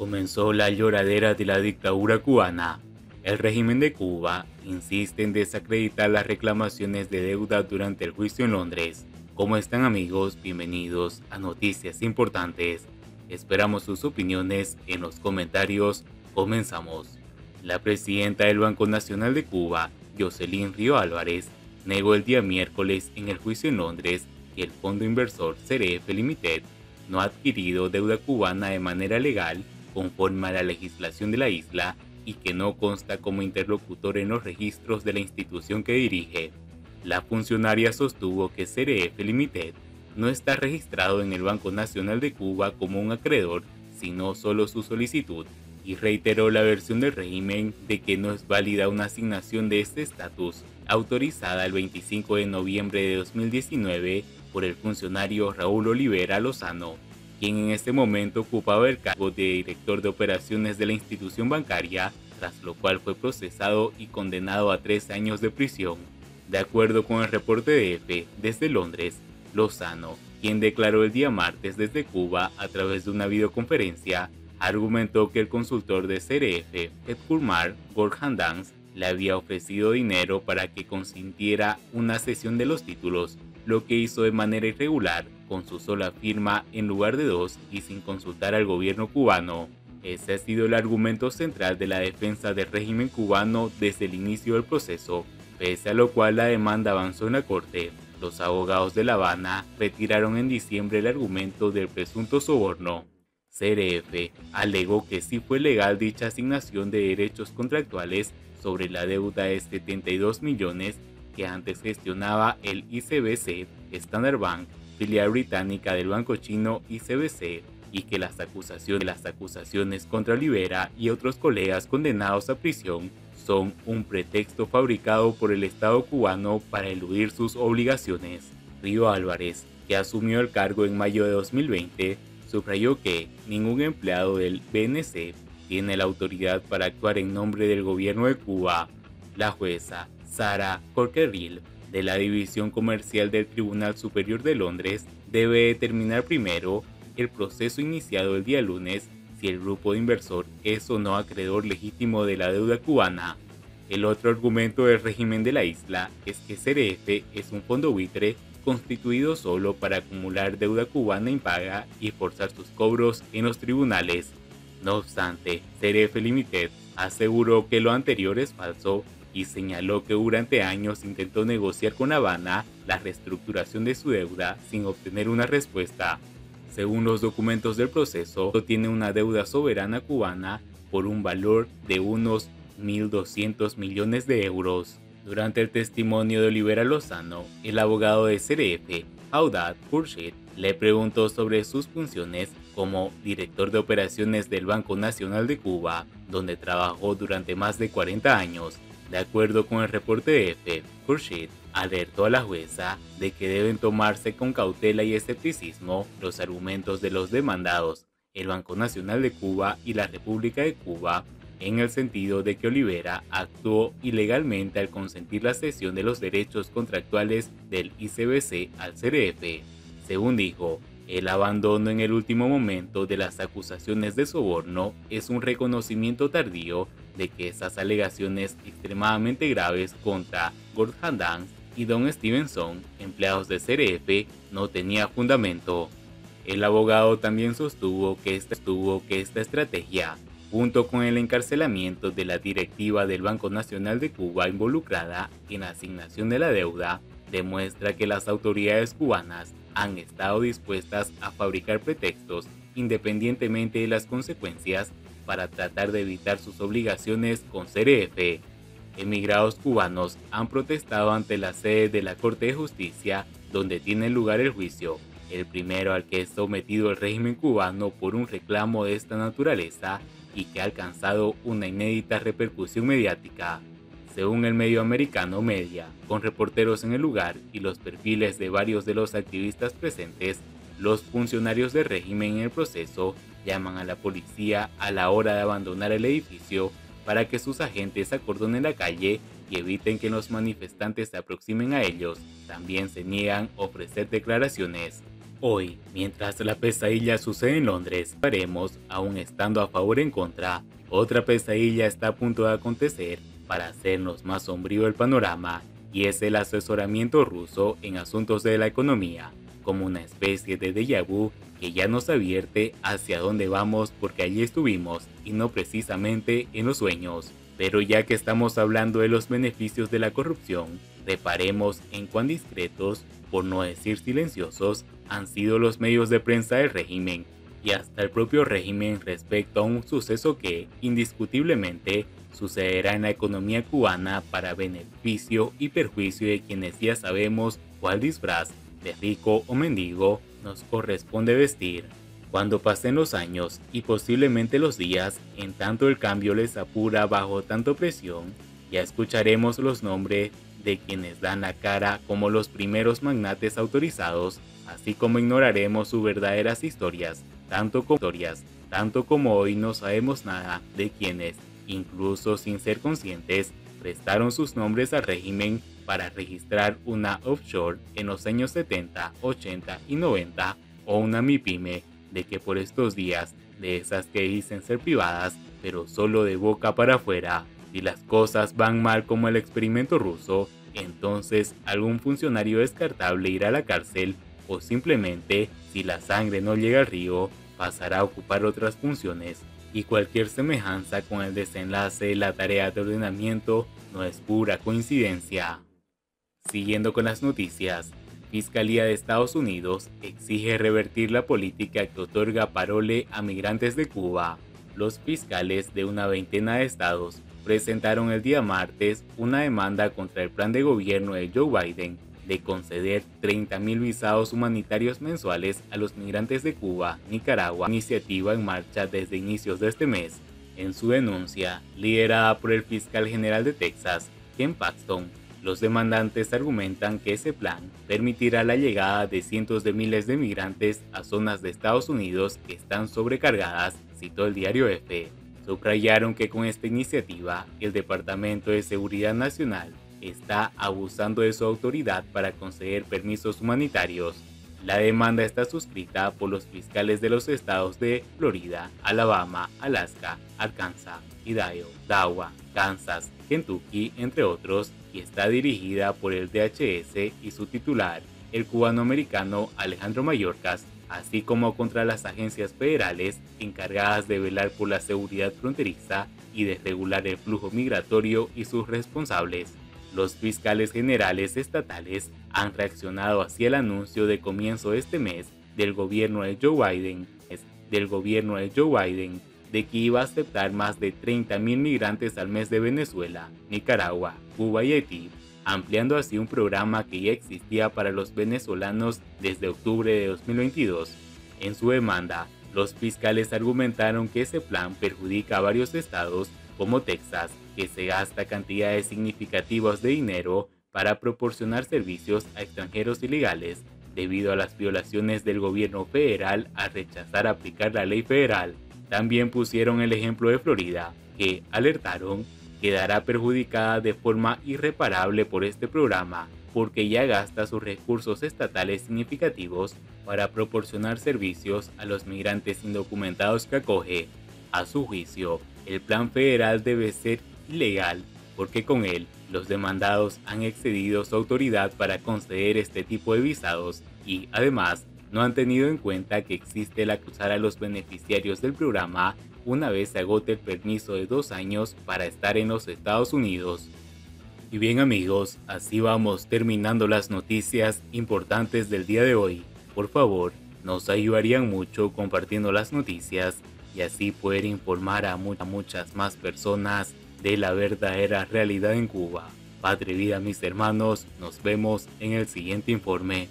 Comenzó la lloradera de la dictadura cubana. El régimen de Cuba insiste en desacreditar las reclamaciones de deuda durante el juicio en Londres. ¿Cómo están, amigos? Bienvenidos a Noticias Importantes. Esperamos sus opiniones en los comentarios. Comenzamos. La presidenta del Banco Nacional de Cuba, Jocelyn Río Álvarez, negó el día miércoles en el juicio en Londres que el fondo inversor CRF Limited no ha adquirido deuda cubana de manera legal conforme a la legislación de la isla y que no consta como interlocutor en los registros de la institución que dirige. La funcionaria sostuvo que CRF Limited no está registrado en el Banco Nacional de Cuba como un acreedor, sino solo su solicitud, y reiteró la versión del régimen de que no es válida una asignación de este estatus, autorizada el 25 de noviembre de 2019 por el funcionario Raúl Olivera Lozano, quien en este momento ocupaba el cargo de director de operaciones de la institución bancaria, tras lo cual fue procesado y condenado a 3 años de prisión. De acuerdo con el reporte de EFE desde Londres, Lozano, quien declaró el día martes desde Cuba a través de una videoconferencia, argumentó que el consultor de CRF, Edkurmar Gorhandans, le había ofrecido dinero para que consintiera una cesión de los títulos, lo que hizo de manera irregular, con su sola firma en lugar de 2 y sin consultar al gobierno cubano. Ese ha sido el argumento central de la defensa del régimen cubano desde el inicio del proceso, pese a lo cual la demanda avanzó en la corte. Los abogados de La Habana retiraron en diciembre el argumento del presunto soborno. CRF alegó que sí fue legal dicha asignación de derechos contractuales sobre la deuda de 72 millones que antes gestionaba el ICBC Standard Bank, filial británica del banco chino ICBC, y que las acusaciones contra Olivera y otros colegas condenados a prisión son un pretexto fabricado por el Estado cubano para eludir sus obligaciones. Río Álvarez, que asumió el cargo en mayo de 2020, subrayó que ningún empleado del BNC tiene la autoridad para actuar en nombre del gobierno de Cuba. La jueza Sarah Corkerrill, de la División Comercial del Tribunal Superior de Londres, debe determinar primero el proceso iniciado el día lunes si el grupo de inversor es o no acreedor legítimo de la deuda cubana. El otro argumento del régimen de la isla es que CRF es un fondo buitre constituido solo para acumular deuda cubana impaga y forzar sus cobros en los tribunales. No obstante, CRF Limited aseguró que lo anterior es falso y señaló que durante años intentó negociar con Habana la reestructuración de su deuda sin obtener una respuesta. Según los documentos del proceso, tiene una deuda soberana cubana por un valor de unos 1.200 millones de euros. Durante el testimonio de Olivera Lozano, el abogado de CRF, Audad Khurshid, le preguntó sobre sus funciones como director de operaciones del Banco Nacional de Cuba, donde trabajó durante más de 40 años. De acuerdo con el reporte de EFE, Khurshid alertó a la jueza de que deben tomarse con cautela y escepticismo los argumentos de los demandados, el Banco Nacional de Cuba y la República de Cuba, en el sentido de que Olivera actuó ilegalmente al consentir la cesión de los derechos contractuales del ICBC al CRF. Según dijo, el abandono en el último momento de las acusaciones de soborno es un reconocimiento tardío de que esas alegaciones extremadamente graves contra Gorhandans y Don Stevenson, empleados de CRF, no tenía fundamento. El abogado también sostuvo que esta estrategia, junto con el encarcelamiento de la directiva del Banco Nacional de Cuba involucrada en la asignación de la deuda, demuestra que las autoridades cubanas han estado dispuestas a fabricar pretextos independientemente de las consecuencias para tratar de evitar sus obligaciones con CRF. Emigrados cubanos han protestado ante la sede de la Corte de Justicia donde tiene lugar el juicio, el primero al que es sometido el régimen cubano por un reclamo de esta naturaleza y que ha alcanzado una inédita repercusión mediática. Según el medio americano Media, con reporteros en el lugar y los perfiles de varios de los activistas presentes, los funcionarios del régimen en el proceso llaman a la policía a la hora de abandonar el edificio para que sus agentes acordonen la calle y eviten que los manifestantes se aproximen a ellos. También se niegan a ofrecer declaraciones. Hoy, mientras la pesadilla sucede en Londres, veremos, aún estando a favor o en contra, otra pesadilla está a punto de acontecer para hacernos más sombrío el panorama, y es el asesoramiento ruso en asuntos de la economía, como una especie de déjà vu que ya nos advierte hacia dónde vamos porque allí estuvimos y no precisamente en los sueños. Pero ya que estamos hablando de los beneficios de la corrupción, reparemos en cuán discretos, por no decir silenciosos, han sido los medios de prensa del régimen y hasta el propio régimen respecto a un suceso que, indiscutiblemente, sucederá en la economía cubana para beneficio y perjuicio de quienes ya sabemos cuál disfraz, de rico o mendigo, nos corresponde vestir. Cuando pasen los años y posiblemente los días, en tanto el cambio les apura bajo tanto presión, ya escucharemos los nombres de quienes dan la cara como los primeros magnates autorizados, así como ignoraremos sus verdaderas historias, tanto como hoy no sabemos nada de quienes, incluso sin ser conscientes, prestaron sus nombres al régimen para registrar una offshore en los años 70, 80 y 90 o una MIPYME de que por estos días, de esas que dicen ser privadas, pero solo de boca para afuera. Si las cosas van mal como el experimento ruso, entonces algún funcionario descartable irá a la cárcel o simplemente, si la sangre no llega al río, pasará a ocupar otras funciones. Y cualquier semejanza con el desenlace de la tarea de ordenamiento no es pura coincidencia. Siguiendo con las noticias, Fiscalía de Estados Unidos exige revertir la política que otorga parole a migrantes de Cuba. Los fiscales de una veintena de estados presentaron el día martes una demanda contra el plan de gobierno de Joe Biden de conceder 30.000 visados humanitarios mensuales a los migrantes de Cuba, Nicaragua, iniciativa en marcha desde inicios de este mes. En su denuncia, liderada por el fiscal general de Texas, Ken Paxton, los demandantes argumentan que ese plan permitirá la llegada de cientos de miles de migrantes a zonas de Estados Unidos que están sobrecargadas, citó el diario EFE. Subrayaron que con esta iniciativa, el Departamento de Seguridad Nacional está abusando de su autoridad para conceder permisos humanitarios. La demanda está suscrita por los fiscales de los estados de Florida, Alabama, Alaska, Arkansas, Idaho, Iowa, Kansas, Kentucky, entre otros, y está dirigida por el DHS y su titular, el cubano-americano Alejandro Mayorkas, así como contra las agencias federales encargadas de velar por la seguridad fronteriza y de regular el flujo migratorio y sus responsables. Los fiscales generales estatales han reaccionado hacia el anuncio de comienzo de este mes del gobierno de Joe Biden, de que iba a aceptar más de 30.000 migrantes al mes de Venezuela, Nicaragua, Cuba y Haití, ampliando así un programa que ya existía para los venezolanos desde octubre de 2022. En su demanda, los fiscales argumentaron que ese plan perjudica a varios estados, como Texas, que se gasta cantidades significativas de dinero para proporcionar servicios a extranjeros ilegales, debido a las violaciones del gobierno federal al rechazar aplicar la ley federal. También pusieron el ejemplo de Florida, que, alertaron, quedará perjudicada de forma irreparable por este programa, porque ya gasta sus recursos estatales significativos para proporcionar servicios a los migrantes indocumentados que acoge. A su juicio, el plan federal debe ser ilegal, porque con él los demandados han excedido su autoridad para conceder este tipo de visados y, además, no han tenido en cuenta que existe el acusar a los beneficiarios del programa una vez se agote el permiso de 2 años para estar en los Estados Unidos. Y bien amigos, así vamos terminando las noticias importantes del día de hoy. Por favor, nos ayudarían mucho compartiendo las noticias y así poder informar a muchas más personas de la verdadera realidad en Cuba. Padre vida mis hermanos, nos vemos en el siguiente informe.